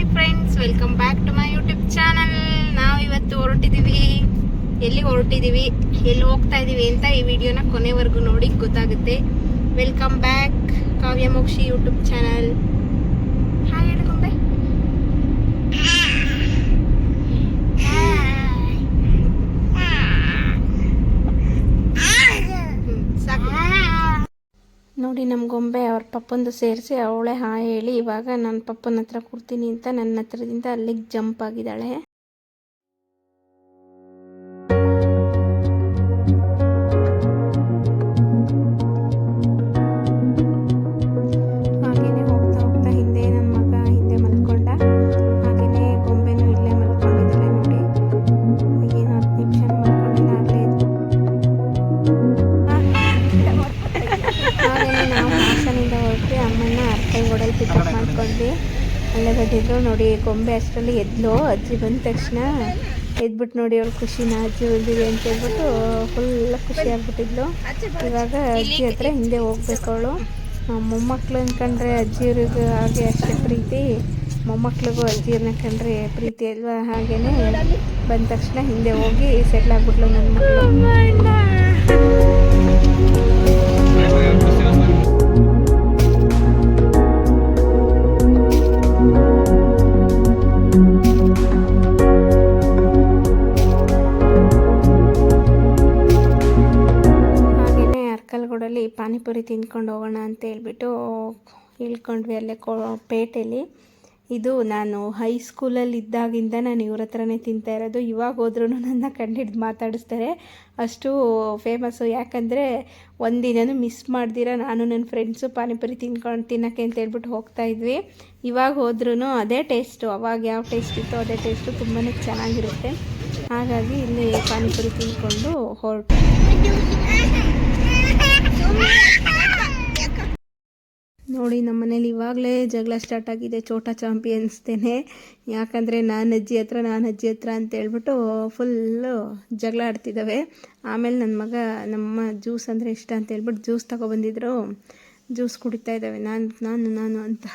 Hi friends, welcome back to my YouTube channel. ನಾವು ಇವತ್ತು ಹೊರಟಿದ್ದೀವಿ. ಎಲ್ಲಿ ಹೊರಟಿದ್ದೀವಿ, ಎಲ್ಲಿ ಹೋಗ್ತಾ ಇದ್ದೀವಿ ಅಂತ ಈ ವಿಡಿಯೋನ ಕೊನೆವರೆಗೂ ನೋಡಿ ಗೊತ್ತಾಗುತ್ತೆ. ವೆಲ್ಕಮ್ ಬ್ಯಾಕ್ ಕಾವ್ಯ ಮೋಕ್ಷಿ ಯೂಟ್ಯೂಬ್ ಚಾನಲ್. ಹಾಯ್ ಹೇಳ್ಕೊಂಬೆ. ನೋಡಿ ನಮ್ಮ ಗೊಂಬೆ ಅವ್ರ ಪಪ್ಪಂದು ಸೇರಿಸಿ ಅವಳೇ ಹಾಯ್ ಹೇಳಿ ಇವಾಗ ನನ್ನ ಪಪ್ಪನ ಹತ್ರ ಕೂರ್ತೀನಿ ಅಂತ ನನ್ನ ಹತ್ರದಿಂದ ಅಲ್ಲಿಗೆ ಜಂಪ್ ಆಗಿದ್ದಾಳೆ. ಹಾಗೇನೆ ಹೋಗ್ತಾ ಹೋಗ್ತಾ ಹಿಂದೆ ನನ್ನ ಮಗ ಹಿಂದೆ ಮಲ್ಕೊಂಡ. ಹಾಗೇನೆ ಗೊಂಬೆನೂ ಇಲ್ಲೇ ಮಲ್ಕೊಂಡಿದ್ದಾಳೆ ನೋಡಿ. ಏನು 10 ನಿಮಿಷ ಮಲ್ಕೊಂಡಿಲ್ಲ ಆಗಲೇ ಇದ್ದು. ಹಾಗೆಯೇ ನಾವು ಹಾಸನಿಂದ ಹೊರಟ್ವಿ. ಅಮ್ಮನ ಅರ್ಕಲ್ಗೋಡಲ್ಲಿ ಪಿಕಪ್ ಮಾಡ್ಕೊಂಡ್ವಿ. ಅಲ್ಲೇ ಬಂದಿದ್ರು ನೋಡಿ ಗೊಂಬೆ. ಅಷ್ಟರಲ್ಲಿ ಎದ್ಲು. ಅಜ್ಜಿ ಬಂದ ತಕ್ಷಣ ಎದ್ಬಿಟ್ಟು ನೋಡಿ ಅವಳು ಖುಷಿನ ಅಜ್ಜಿ ಬಂದಿದೆ ಅಂತ ಹೇಳ್ಬಿಟ್ಟು ಫುಲ್ ಖುಷಿ ಆಗ್ಬಿಟ್ಟಿದ್ಲು. ಇವಾಗ ಅಜ್ಜಿ ಹತ್ರ ಹಿಂದೆ ಹೋಗ್ಬೇಕು ಅವಳು. ಮೊಮ್ಮಕ್ಳು ಅಂದ್ಕೊಂಡ್ರೆ ಅಜ್ಜಿಯವ್ರಿಗೆ ಹಾಗೆ ಅಷ್ಟೇ ಪ್ರೀತಿ, ಮೊಮ್ಮಕ್ಳಿಗೂ ಅಜ್ಜಿಯವ್ರನ್ನ ಕಂಡ್ರೆ ಪ್ರೀತಿ ಅಲ್ವಾ. ಹಾಗೇನೆ ಬಂದ ತಕ್ಷಣ ಹಿಂದೆ ಹೋಗಿ ಸೆಟ್ಲ್ ಆಗ್ಬಿಟ್ಲು ನನ್ನ ಮಕ್ಕಳು. ಅರ್ಕಲ್ಗೋಡಲ್ಲಿ ಪಾನಿಪುರಿ ತಿಂದ್ಕೊಂಡು ಹೋಗೋಣ ಅಂತ ಹೇಳ್ಬಿಟ್ಟು ಇಳ್ಕೊಂಡ್ವಿ ಅಲ್ಲೇ ಪೇಟೆಯಲ್ಲಿ. ಇದು ನಾನು ಹೈಸ್ಕೂಲಲ್ಲಿ ಇದ್ದಾಗಿಂದ ನಾನು ಇವ್ರ ಹತ್ರನೇ ತಿಂತಾ ಇರೋದು. ಇವಾಗ ಹೋದ್ರೂ ನನ್ನ ಕಂಡಿಡ್ದು ಮಾತಾಡಿಸ್ತಾರೆ, ಅಷ್ಟು ಫೇಮಸ್ಸು. ಯಾಕಂದರೆ ಒಂದಿನೂ ಮಿಸ್ ಮಾಡ್ದಿರ ನಾನು ನನ್ನ ಫ್ರೆಂಡ್ಸು ಪಾನಿಪುರಿ ತಿನ್ನೋಕ್ಕೆ ಅಂತ ಹೇಳ್ಬಿಟ್ಟು ಹೋಗ್ತಾಯಿದ್ವಿ. ಇವಾಗ ಹೋದ್ರೂ ಅದೇ ಟೇಸ್ಟು, ಅವಾಗ ಯಾವ ಟೇಸ್ಟ್ ಇತ್ತೋ ಅದೇ ಟೇಸ್ಟು, ತುಂಬಾ ಚೆನ್ನಾಗಿರುತ್ತೆ. ಹಾಗಾಗಿ ಇಲ್ಲಿ ಪಾನಿಪುರಿ ತಿಂದ್ಕೊಂಡು ಹೊರಟು. ನೋಡಿ ನಮ್ಮ ಮನೇಲಿ ಇವಾಗಲೇ ಜಗಳ ಸ್ಟಾರ್ಟ್ ಆಗಿದೆ, ಚೋಟಾ ಚಾಂಪಿಯನ್ಸ್ತೇನೆ. ಯಾಕಂದರೆ ನಾನು ಅಜ್ಜಿ ಹತ್ರ ಅಂತ ಹೇಳ್ಬಿಟ್ಟು ಫುಲ್ಲು ಜಗಳ ಆಡ್ತಿದ್ದಾವೆ. ಆಮೇಲೆ ನನ್ನ ಮಗ ನಮ್ಮ ಜ್ಯೂಸ್ ಅಂದರೆ ಇಷ್ಟ ಅಂತ ಹೇಳ್ಬಿಟ್ಟು ಜ್ಯೂಸ್ ತಗೊಬಂದಿದ್ರು, ಜ್ಯೂಸ್ ಕುಡಿತಾ ಇದ್ದಾವೆ ನಾನು ಅಂತ.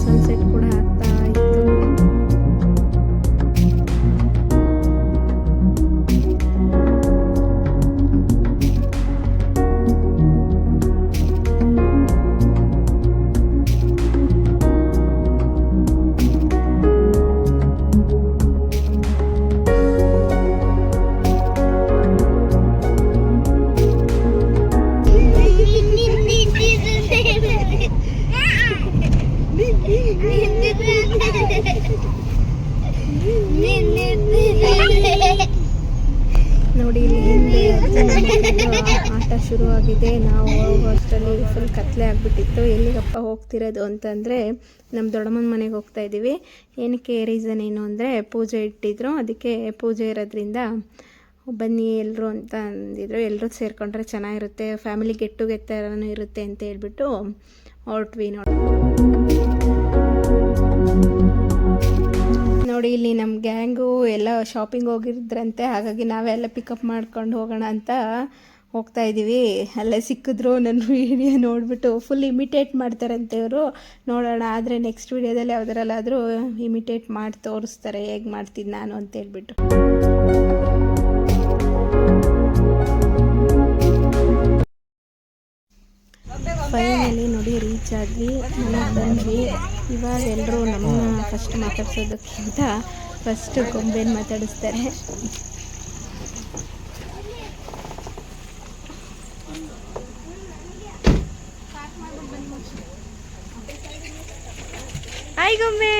ಸನ್ಸೆಟ್ ಕೂಡ ಆಗ್ತಾ ಇತ್ತು. ನೋಡಿ ಇಲ್ಲಿ ಹಿಂದೆ ಆಟ ಶುರುವಾಗಿದೆ. ನಾವು ಹೋಗೋಷ್ಟರಲ್ಲಿ ಫುಲ್ ಕತ್ಲೆ ಆಗಿಬಿಟ್ಟಿತ್ತು. ಎಲ್ಲಿಗಪ್ಪ ಹೋಗ್ತಿರೋದು ಅಂತಂದರೆ ನಮ್ಮ ದೊಡ್ಡಮ್ಮನ ಮನೆಗೆ ಹೋಗ್ತಾ ಇದ್ದೀವಿ. ಏನಕ್ಕೆ ರೀಸನ್ ಏನು ಅಂದರೆ ಪೂಜೆ ಇಟ್ಟಿದ್ರು, ಅದಕ್ಕೆ ಪೂಜೆ ಇರೋದ್ರಿಂದ ಬನ್ನಿ ಎಲ್ಲರೂ ಅಂತ ಅಂದಿದ್ರು. ಎಲ್ಲರೂ ಸೇರಿಕೊಂಡ್ರೆ ಚೆನ್ನಾಗಿರುತ್ತೆ, ಫ್ಯಾಮಿಲಿ ಗೆಟ್ ಟುಗೆದರನೂ ಇರುತ್ತೆ ಅಂತ ಹೇಳ್ಬಿಟ್ಟು ಹೊರಟ್ವಿ. ನೋಡಿ ಇಲ್ಲಿ ನಮ್ಮ ಗ್ಯಾಂಗು ಎಲ್ಲ ಶಾಪಿಂಗ್ ಹೋಗಿದ್ರಂತೆ. ಹಾಗಾಗಿ ನಾವೆಲ್ಲ ಪಿಕಪ್ ಮಾಡ್ಕೊಂಡು ಹೋಗೋಣ ಅಂತ ಹೋಗ್ತಾ ಇದ್ದೀವಿ. ಅಲ್ಲೇ ಸಿಕ್ಕಿದ್ರು ನನ್ನ ವಿಡಿಯೋ ನೋಡಿಬಿಟ್ಟು ಫುಲ್ ಇಮಿಟೇಟ್ ಮಾಡ್ತಾರಂತೆ ಇವರು. ನೋಡೋಣ, ಆದರೆ ನೆಕ್ಸ್ಟ್ ವಿಡಿಯೋದಲ್ಲಿ ಯಾವುದರಲ್ಲಾದರೂ ಇಮಿಟೇಟ್ ಮಾಡಿ ತೋರಿಸ್ತಾರೆ ಹೇಗೆ ಮಾಡ್ತೀನಿ ನಾನು ಅಂತ ಹೇಳ್ಬಿಟ್ಟು. ಫೈನಲಿ ಫೈನಲಿ ನೋಡಿ ರೀಚ್ ಆದ್ವಿ, ಮನೆಗೆ ಬಂದ್ವಿ. ಇವಾಗ ಎಲ್ಲರೂ ನಮ್ಮನ್ನ ಫಸ್ಟ್ ಮಾತಾಡ್ಸೋದಕ್ಕಿಂತ ಫಸ್ಟ್ ಗೊಂಬೆನ ಮಾತಾಡಿಸ್ತಾರೆ. ಹಾಯ್ ಗೊಂಬೆ.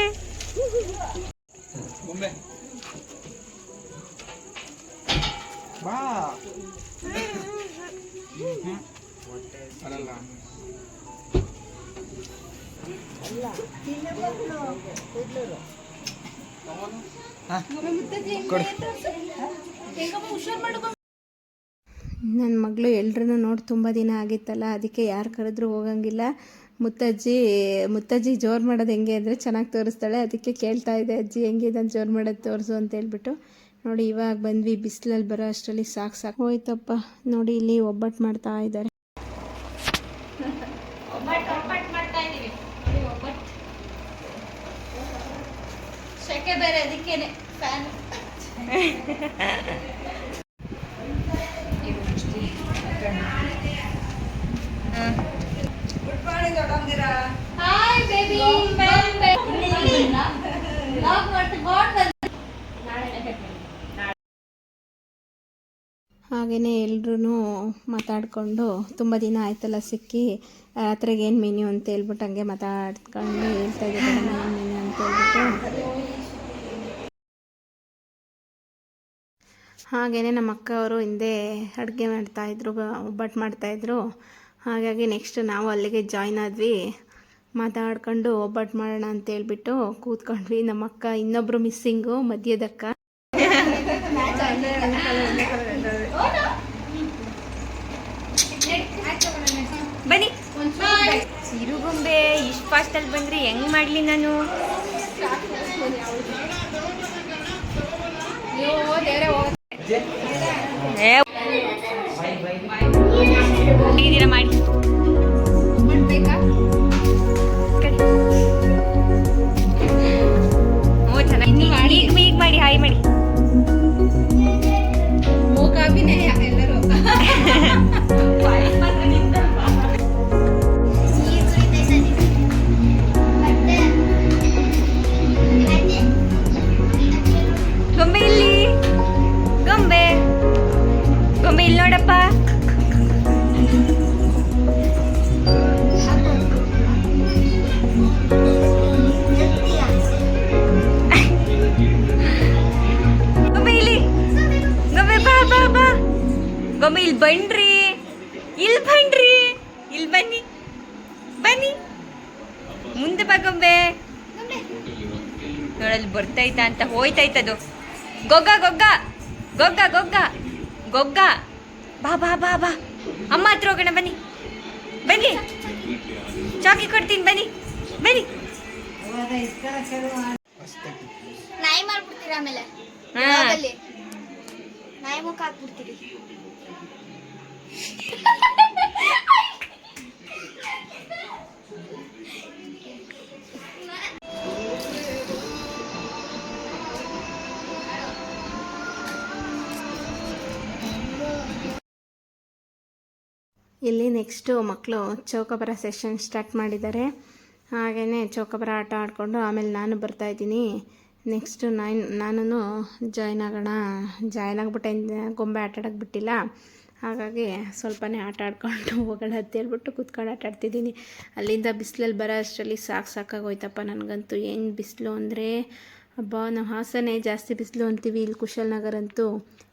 ನನ್ನ ಮಗಳು ಎಲ್ರೂ ನೋಡಿ ತುಂಬ ದಿನ ಆಗಿತ್ತಲ್ಲ, ಅದಕ್ಕೆ ಯಾರು ಕರೆದ್ರೂ ಹೋಗಂಗಿಲ್ಲ. ಮುತ್ತಜ್ಜಿ ಜೋರು ಮಾಡೋದು ಹೆಂಗೆ ಅಂದರೆ ಚೆನ್ನಾಗಿ ತೋರಿಸ್ತಾಳೆ. ಅದಕ್ಕೆ ಕೇಳ್ತಾ ಇದೆ, ಅಜ್ಜಿ ಹೆಂಗಿದೆ ಜೋರು ಮಾಡೋದು ತೋರಿಸು ಅಂತ ಹೇಳ್ಬಿಟ್ಟು. ನೋಡಿ ಇವಾಗ ಬಂದ್ವಿ, ಬಿಸಿಲಲ್ಲಿ ಬರೋ ಅಷ್ಟರಲ್ಲಿ ಸಾಕು ಹೋಯ್ತಪ್ಪ. ನೋಡಿ ಇಲ್ಲಿ ಒಬ್ಬಟ್ಟು ಮಾಡ್ತಾ ಇದ್ದಾರೆ. ಶೆಕೆ ಬೇರೆ, ಅದಕ್ಕೇನೆ ಫ್ಯಾನ್. Hi baby. ಹಾಗೆಯೇ ಎಲ್ರೂ ಮಾತಾಡಿಕೊಂಡು ತುಂಬ ದಿನ ಆಯ್ತಲ್ಲ ಸಿಕ್ಕಿ, ರಾತ್ರಿಗೆ ಏನು ಮೆನ್ಯೂ ಅಂತ ಹೇಳ್ಬಿಟ್ಟು ಹಂಗೆ ಮಾತಾಡ್ಕೊಂಡು ಹೇಳ್ತಾ ಇದ್ದಾರೆ ಏನು ಮೆನ್ಯೂ ಅಂತ ಹೇಳ್ಬಿಟ್ಟು. ಹಾಗೆಯೇ ನಮ್ಮ ಅಕ್ಕ ಅವರು ಹಿಂದೆ ಅಡುಗೆ ಮಾಡ್ತಾಯಿದ್ರು, ಒಬ್ಬಟ್ಟು ಮಾಡ್ತಾಯಿದ್ರು. ಹಾಗಾಗಿ ನೆಕ್ಸ್ಟ್ ನಾವು ಅಲ್ಲಿಗೆ ಜಾಯ್ನ್ ಆದ್ವಿ. ಮಾತಾಡ್ಕೊಂಡು ಒಬ್ಬಟ್ಟು ಮಾಡೋಣ ಅಂತ ಹೇಳ್ಬಿಟ್ಟು ಕೂತ್ಕೊಂಡ್ವಿ. ನಮ್ಮ ಅಕ್ಕ ಇನ್ನೊಬ್ಬರು ಮಿಸ್ಸಿಂಗು, ಮಧ್ಯದಕ್ಕ. ಬನ್ನಿ ಸಿರುಗೊಂಬೆ, ಇಷ್ಟು ಫಾಸ್ಟಲ್ಲಿ ಬಂದರೆ ಹೆಂಗೆ ಮಾಡಲಿ ನಾನು? ಹೇಗಿದ್ದೀರಾ ಮಾಡಿ ಈಗ ಮಾಡಿ ಹಾಯ್ ಮಾಡಿ. ಎಲ್ಲರೂ ಗೊಂಬೆ ಇಲ್ಲಿ, ಗೊಂಬೆ ಗೊಂಬೆ ಇಲ್ಲಿ ನೋಡಪ್ಪ. ಗೊಂಬೆ ಇಲ್ಲಿ, ಗೊಂಬೆ ಬಾ ಬಾ ಬಾ. ಗೊಂಬೆ ಇಲ್ಲಿ ಬನ್ರಿ, ಇಲ್ಲಿ ಬನ್ರಿ, ಇಲ್ಲಿ ಬನ್ನಿ ಬನ್ನಿ, ಮುಂದೆ ಬಾ ಗೊಂಬೆ. ನೋಡಲ್ಲಿ ಬರ್ತೈತಾ ಅಂತ ಹೋಯ್ತೈತದು. ಗೊಗ್ಗ ಗೊಗ್ಗ ಗೊಗ್ಗ ಗೊಗ್ಗ ಗೊಗ್ಗ, ಬಾ ಬಾ ಬಾ ಬಾ, ಅಮ್ಮ ಹತ್ರ ಹೋಗೋಣ ಬನ್ನಿ ಬನ್ನಿ, ಚಾಕಿ ಕೊಡ್ತೀನಿ ಬನ್ನಿ ಬನ್ನಿ. ನಾಯಿ ಮಾಡ್ಬಿಡ್ತೀರಾ ಆಮೇಲೆ? ನಾಯಿ ಮುಖ ಹಾಕ್ಬಿಡ್ತೀರಿ. ಇಲ್ಲಿ ನೆಕ್ಸ್ಟು ಮಕ್ಕಳು ಚೌಕಾಬಾರ ಸೆಷನ್ ಸ್ಟಾರ್ಟ್ ಮಾಡಿದ್ದಾರೆ. ಹಾಗೆಯೇ ಚೌಕಾಬಾರ ಆಟ ಆಡಿಕೊಂಡು ಆಮೇಲೆ ನಾನು ಬರ್ತಾಯಿದ್ದೀನಿ. ನೆಕ್ಸ್ಟು ನಾನು ಜಾಯ್ನ್ ಆಗಿಬಿಟ್ಟೆ. ಗೊಂಬೆ ಆಟ ಆಡೋಕ್ಕೆ ಬಿಟ್ಟಿಲ್ಲ, ಹಾಗಾಗಿ ಸ್ವಲ್ಪನೇ ಆಟ ಆಡ್ಕೊಂಡು ಹೋಗೋಣ ಅಂತ ಹೇಳ್ಬಿಟ್ಟು ಕೂತ್ಕೊಂಡು ಆಟ ಆಡ್ತಿದ್ದೀನಿ. ಅಲ್ಲಿಂದ ಬಿಸಿಲಲ್ಲಿ ಬರೋ ಅಷ್ಟರಲ್ಲಿ ಸಾಕಾಗೋಯ್ತಪ್ಪ ನನಗಂತೂ. ಏನು ಬಿಸಿಲು ಅಂದರೆ ಹಬ್ಬ, ನಾವು ಹಾಸನೇ ಜಾಸ್ತಿ ಬಿಸಿಲು ಅಂತೀವಿ, ಇಲ್ಲಿ ಕುಶಾಲನಗರ ಅಂತೂ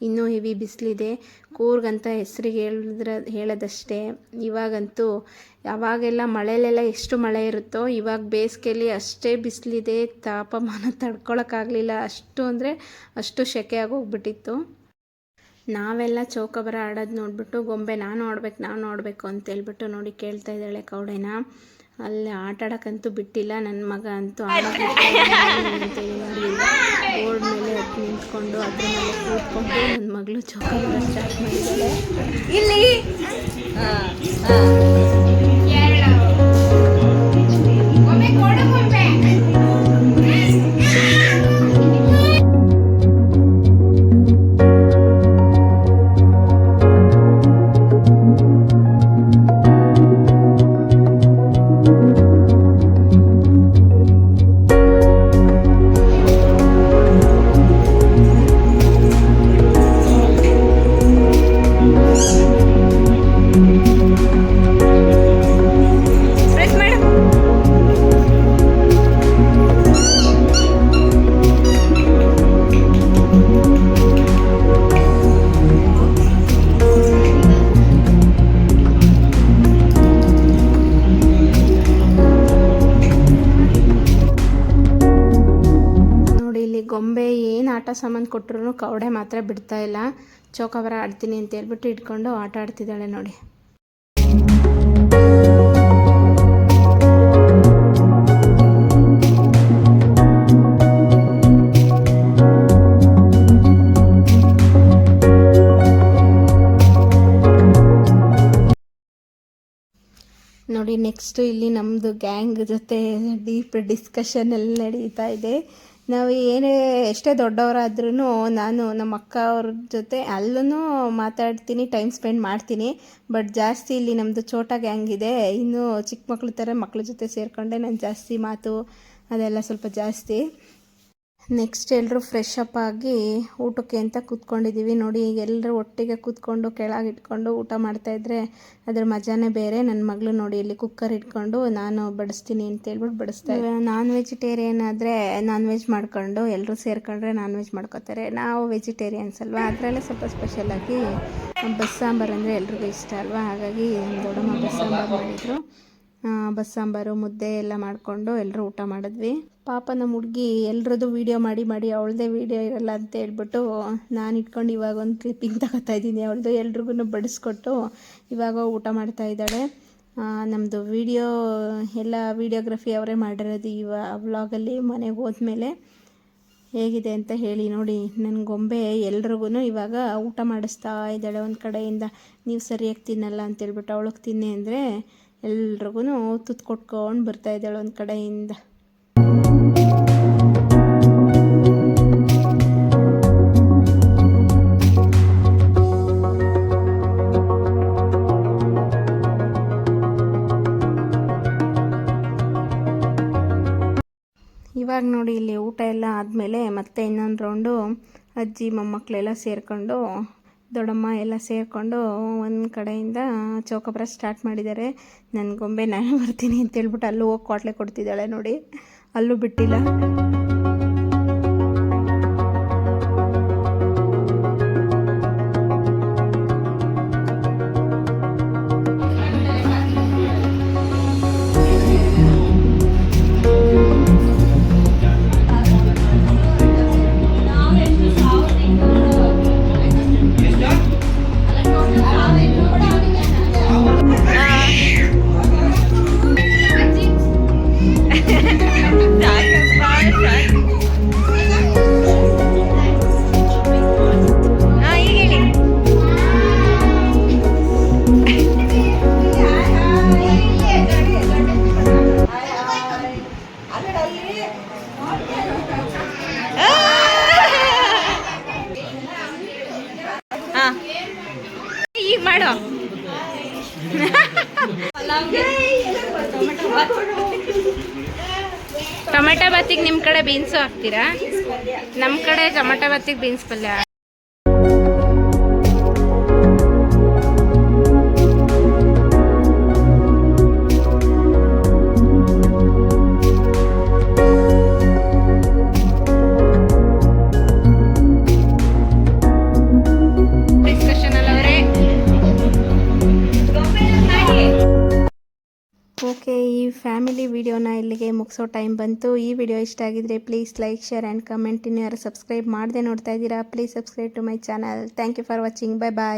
ಇನ್ನೂ ಹೆವಿ ಬಿಸಿಲಿದೆ. ಕೂರ್ಗಂತ ಹೆಸರಿಗೆ ಹೇಳೋದಷ್ಟೇ. ಇವಾಗಂತೂ ಅವಾಗೆಲ್ಲ ಮಳೆಯಲ್ಲೆಲ್ಲ ಎಷ್ಟು ಮಳೆ ಇರುತ್ತೋ, ಇವಾಗ ಬೇಸಿಗೆಯಲ್ಲಿ ಅಷ್ಟೇ ಬಿಸಿಲಿದೆ. ತಾಪಮಾನ ತಡ್ಕೊಳಕ್ಕಾಗಲಿಲ್ಲ, ಅಷ್ಟು ಅಂದರೆ ಅಷ್ಟು ಸೆಕೆ ಆಗೋಗ್ಬಿಟ್ಟಿತ್ತು. ನಾವೆಲ್ಲ ಚೌಕಾಬಾರ ಆಡೋದು ನೋಡಿಬಿಟ್ಟು ಗೊಂಬೆ ನಾನು ನೋಡಬೇಕು ಅಂತೇಳ್ಬಿಟ್ಟು ನೋಡಿ ಕೇಳ್ತಾ ಇದ್ದಾಳೆ ಕೌಡೆನ. ಅಲ್ಲಿ ಆಟ ಆಡೋಕ್ಕಂತೂ ಬಿಟ್ಟಿಲ್ಲ. ನನ್ನ ಮಗ ಅಂತೂ ಅಂತೇಳಿ ನೋಡಿ ಬೋರ್ಡ್ ಮೇಲೆ ಅದು ನಿಂತ್ಕೊಂಡು ಅದ್ರ ಮೇಲೆ ಕೂತ್ಕೊಂಡು ನನ್ನ ಮಗಳು ಚೌಕಾಬಾರ ಸ್ಟಾರ್ಟ್ ಮಾಡಿದ್ದಾಳೆ. ಇಲ್ಲಿ ಆಟ ಸಾಮಾನು ಕೊಟ್ಟರು ಕವಡೆ ಮಾತ್ರ ಬಿಡ್ತಾ ಇಲ್ಲ. ಚೌಕಾಬಾರ ಆಡ್ತೀನಿ ಅಂತ ಹೇಳ್ಬಿಟ್ಟು ಇಟ್ಕೊಂಡು ಆಟ ಆಡ್ತಿದ್ದಾಳೆ ನೋಡಿ. ನೋಡಿ ನೆಕ್ಸ್ಟು ಇಲ್ಲಿ ನಮ್ಮದು ಗ್ಯಾಂಗ್ ಜೊತೆ ಡೀಪ್ ಡಿಸ್ಕಷನ್ ಎಲ್ಲ ನಡೀತಾ ಇದೆ. ನಾವು ಎಷ್ಟೇ ದೊಡ್ಡವರಾದ್ರೂ ನಾನು ನಮ್ಮ ಅಕ್ಕ ಅವ್ರ ಜೊತೆ ಅಲ್ಲೂ ಮಾತಾಡ್ತೀನಿ, ಟೈಮ್ ಸ್ಪೆಂಡ್ ಮಾಡ್ತೀನಿ. ಬಟ್ ಜಾಸ್ತಿ ಇಲ್ಲಿ ನಮ್ಮದು ಛೋಟಾ ಗ್ಯಾಂಗ್ ಇದೆ. ಇನ್ನು ಚಿಕ್ಕ ಮಕ್ಳ ಥರ ಮಕ್ಳ ಜೊತೆ ಸೇರಿಕೊಂಡೆ ನಾನು ಜಾಸ್ತಿ ಮಾತು ಅದೆಲ್ಲ ಸ್ವಲ್ಪ ಜಾಸ್ತಿ. ನೆಕ್ಸ್ಟ್ ಎಲ್ಲರೂ ಫ್ರೆಶ್ ಅಪ್ ಆಗಿ ಊಟಕ್ಕೆ ಅಂತ ಕೂತ್ಕೊಂಡಿದ್ದೀವಿ ನೋಡಿ. ಈಗ ಎಲ್ಲರೂ ಒಟ್ಟಿಗೆ ಕೂತ್ಕೊಂಡು ಕೆಳಗಿಟ್ಕೊಂಡು ಊಟ ಮಾಡ್ತಾಯಿದ್ರೆ ಅದ್ರ ಮಜಾನೇ ಬೇರೆ. ನನ್ನ ಮಗಳು ನೋಡಿ ಇಲ್ಲಿ ಕುಕ್ಕರ್ ಇಟ್ಕೊಂಡು ನಾನು ಬಡಿಸ್ತೀನಿ ಅಂತ ಹೇಳ್ಬಿಟ್ಟು ಬಡಿಸ್ತಾ ಇದ್ದೆ. ನಾನ್ ವೆಜಿಟೇರಿಯನ್ ಆದರೆ ನಾನ್ ವೆಜ್ ಮಾಡ್ಕೊಂಡು ಎಲ್ಲರೂ ಸೇರ್ಕೊಂಡ್ರೆ ನಾನ್ ವೆಜ್ ಮಾಡ್ಕೋತಾರೆ. ನಾವು ವೆಜಿಟೇರಿಯನ್ಸ್ ಅಲ್ವಾ, ಅದರಲ್ಲೇ ಸ್ವಲ್ಪ ಸ್ಪೆಷಲಾಗಿ ಬಸ್ಸಾಂಬಾರು ಅಂದರೆ ಎಲ್ರಿಗೂ ಇಷ್ಟ ಅಲ್ವಾ. ಹಾಗಾಗಿ ನಮ್ಮ ದೊಡ್ಡಮ್ಮ ಬಸ್ಸಾಂಬಾರು ಮಾಡಿದರು. ಬಸ್ಸಾಂಬಾರು ಮುದ್ದೆ ಎಲ್ಲ ಮಾಡಿಕೊಂಡು ಎಲ್ಲರೂ ಊಟ ಮಾಡಿದ್ವಿ. ಪಾಪ ನಮ್ಮ ಹುಡುಗಿ ಎಲ್ರದ್ದು ವೀಡಿಯೋ ಮಾಡಿ ಅವಳದೇ ವೀಡಿಯೋ ಇರಲ್ಲ ಅಂತ ಹೇಳ್ಬಿಟ್ಟು ನಾನು ಇಟ್ಕೊಂಡು ಇವಾಗ ಒಂದು ಕ್ಲಿಪ್ಪಿಂಗ್ ತಗೋತಾ ಇದ್ದೀನಿ ಅವಳದು. ಎಲ್ರಿಗೂ ಬಡಿಸ್ಕೊಟ್ಟು ಇವಾಗ ಊಟ ಮಾಡ್ತಾ ಇದ್ದಾಳೆ. ನಮ್ಮದು ವೀಡಿಯೋ ಎಲ್ಲ ವೀಡಿಯೋಗ್ರಫಿ ಅವರೇ ಮಾಡಿರೋದು ಈ ವ್ಲಾಗಲ್ಲಿ. ಮನೆಗೆ ಹೋದ್ಮೇಲೆ ಹೇಗಿದೆ ಅಂತ ಹೇಳಿ ನೋಡಿ. ನನ್ನ ಗೊಂಬೆ ಎಲ್ರಿಗೂ ಇವಾಗ ಊಟ ಮಾಡಿಸ್ತಾ ಇದ್ದಾಳೆ ಒಂದು ಕಡೆಯಿಂದ. ನೀವು ಸರಿಯಾಗಿ ತಿನ್ನಲ್ಲ ಅಂತೇಳ್ಬಿಟ್ಟು ಅವಳಿಗೆ ತಿನ್ನಿ ಅಂದರೆ ಎಲ್ರಿಗೂ ತುತ್ತು ಕೊಟ್ಕೊಂಡು ಬರ್ತಾ ಇದ್ದಾಳೆ ಒಂದು ಕಡೆಯಿಂದ. ಇವಾಗ ನೋಡಿ ಇಲ್ಲಿ ಊಟ ಎಲ್ಲ ಆದಮೇಲೆ ಮತ್ತೆ ಇನ್ನೊಂದು ರೌಂಡು ಅಜ್ಜಿ ಮೊಮ್ಮಕ್ಕಳೆಲ್ಲ ಸೇರಿಕೊಂಡು ದೊಡ್ಡಮ್ಮ ಎಲ್ಲ ಸೇರಿಕೊಂಡು ಒಂದು ಕಡೆಯಿಂದ ಚೌಕಾಬಾರ ಸ್ಟಾರ್ಟ್ ಮಾಡಿದ್ದಾರೆ. ನನ್ನ ಗೊಂಬೆ ನಾನು ಬರ್ತೀನಿ ಅಂತೇಳ್ಬಿಟ್ಟು ಅಲ್ಲೂ ಹೋಗಿ ಕ್ವಾಟ್ಲೆ ಕೊಡ್ತಿದ್ದಾಳೆ ನೋಡಿ, ಅಲ್ಲೂ ಬಿಟ್ಟಿಲ್ಲ. ಈಗ ಮಾಡೋ ಟೊಮೆಟೊ ಬಾತಿಗೆ ನಿಮ್ಮ ಕಡೆ ಬೀನ್ಸು ಹಾಕ್ತೀರಾ? ನಮ್ಮ ಕಡೆ ಟೊಮೆಟೊ ಬಾತಿಗೆ ಬೀನ್ಸ್ ಪಲ್ಯ. ಓಕೆ, ಈ ಫ್ಯಾಮಿಲಿ ವಿಡಿಯೋನ ಇಲ್ಲಿಗೆ ಮುಗಿಸೋ ಟೈಮ್ ಬಂತು. ಈ ವಿಡಿಯೋ ಇಷ್ಟ ಆಗಿದ್ರೆ please like, share and comment. ಇನ್ನು ಯಾರು ಸಬ್ಸ್ಕ್ರೈಬ್ ಮಾಡದೆ ನೋಡ್ತಾ ಇದ್ದೀರಾ, please subscribe to my channel. Thank you for watching. Bye bye.